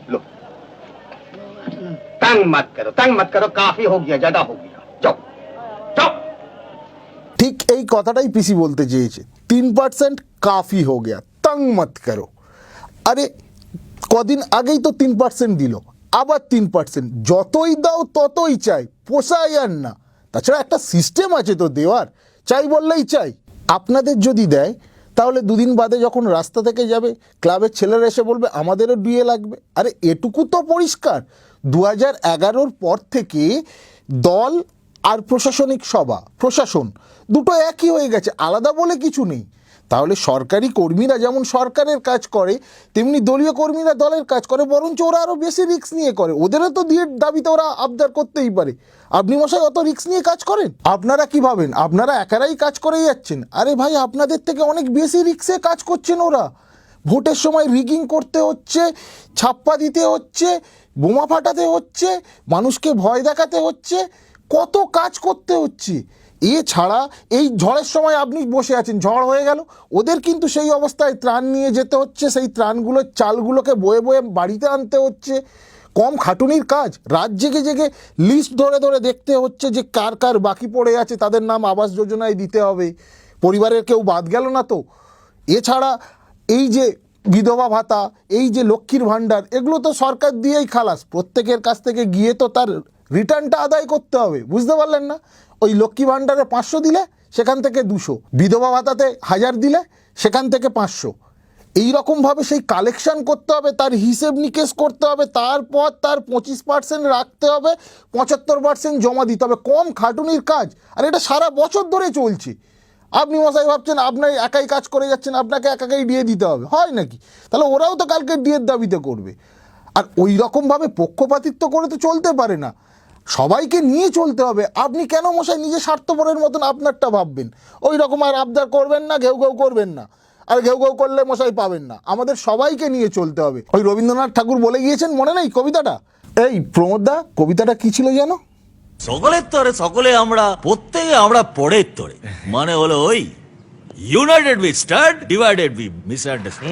लो तंग मत करो, काफी हो गया, ज्यादा हो गया, जाओ जाओ। ঠিক এই কথাটাই পিসি বলতে চেয়েছে, 3% কাফি হো গিয়া, তং মত করো। আরে কদিন আগেই তো 3% দিল, আবার 3%, যতই দাও ততই চাই, পোষায় আর না। তাছাড়া একটা সিস্টেম আছে তো দেওয়ার, চাই বললেই চাই। আপনাদের যদি দেয় তাহলে দুদিন বাদে যখন রাস্তা থেকে যাবে ক্লাবের ছেলেরা এসে বলবে আমাদেরও ডিএ লাগবে। আরে এটুকু তো পরিষ্কার, 2011-র পর থেকে দল আর প্রশাসনিক সভা, প্রশাসন দুটো একই হয়ে গেছে, আলাদা বলে কিছু নেই। তাহলে সরকারি কর্মীরা যেমন সরকারের কাজ করে, তেমনি দলীয় কর্মীরা দলের কাজ করে, বরঞ্চ ওরা আরও বেশি রিস্ক নিয়ে করে। ওদেরও তো দিয়ে দাবিতে ওরা আবদার করতেই পারে। আপনি মশাই অত রিস্ক নিয়ে কাজ করেন? আপনারা কি ভাবেন আপনারা একারাই কাজ করে যাচ্ছেন? আরে ভাই, আপনাদের থেকে অনেক বেশি রিস্কে কাজ করছেন ওরা। ভোটের সময় রিগিং করতে হচ্ছে, ছাপ্পা দিতে হচ্ছে, বোমা ফাটাতে হচ্ছে, মানুষকে ভয় দেখাতে হচ্ছে, কত কাজ করতে হচ্ছে। এছাড়া এই ঝড়ের সময় আপনি বসে আছেন, ঝড় হয়ে গেল, ওদের কিন্তু সেই অবস্থায় ত্রাণ নিয়ে যেতে হচ্ছে, সেই ত্রাণগুলোর চালগুলোকে বয়ে বয়ে বাড়িতে আনতে হচ্ছে। কম খাটুনির কাজ? রাত জেগে জেগে লিস্ট ধরে ধরে দেখতে হচ্ছে যে কার কার বাকি পড়ে আছে, তাদের নাম আবাস যোজনায় দিতে হবে, পরিবারের কেউ বাদ গেল না তো। এছাড়া এই যে বিধবা ভাতা, এই যে লক্ষ্মীর ভাণ্ডার, এগুলো তো সরকার দিয়েই খালাস। প্রত্যেকের কাছ থেকে গিয়ে তো তার রিটার্নটা আদায় করতে হবে, বুঝতে পারলেন না? ওই লক্ষ্মী ভাণ্ডারে 500 দিলে সেখান থেকে 200, বিধবা ভাতাতে 1000 দিলে সেখান থেকে 500, এই রকমভাবে সেই কালেকশন করতে হবে, তার হিসেব নিকেশ করতে হবে, তারপর তার 25% রাখতে হবে, 75% জমা দিতে হবে। কম খাটুনির কাজ, আর এটা সারা বছর ধরে চলছে। আপনি মশাই ভাবছেন আপনার একাই কাজ করে যাচ্ছেন, আপনাকে একাই ডিএ দিতে হবে, হয় নাকি? তাহলে ওরাও তো কালকে ডিএর দাবিতে করবে। আর ওই রকমভাবে পক্ষপাতিত্ব করে তো চলতে পারে না, সবাইকে নিয়ে চলতে হবে। আপনি কেন মশাই নিজে স্বার্থপরের মতন আপনারটা ভাববেন? ওই রকম আর আবদার করবেন না, ঘেউ ঘেউ করবেন না। আর ঘেউ ঘেউ করলে মশাই পাবেন না। আমাদের সবাইকে নিয়ে চলতে হবে। ওই রবীন্দ্রনাথ ঠাকুর বলে গিয়েছেন, মনে নেই কবিতাটা? এই প্রমোদদা, কবিতাটা কি ছিল যেন? সকলের তরে সকলে আমরা, প্রত্যেকে আমরা পরের তরে, মানে হলো ওই United we stand, divided we misunderstand.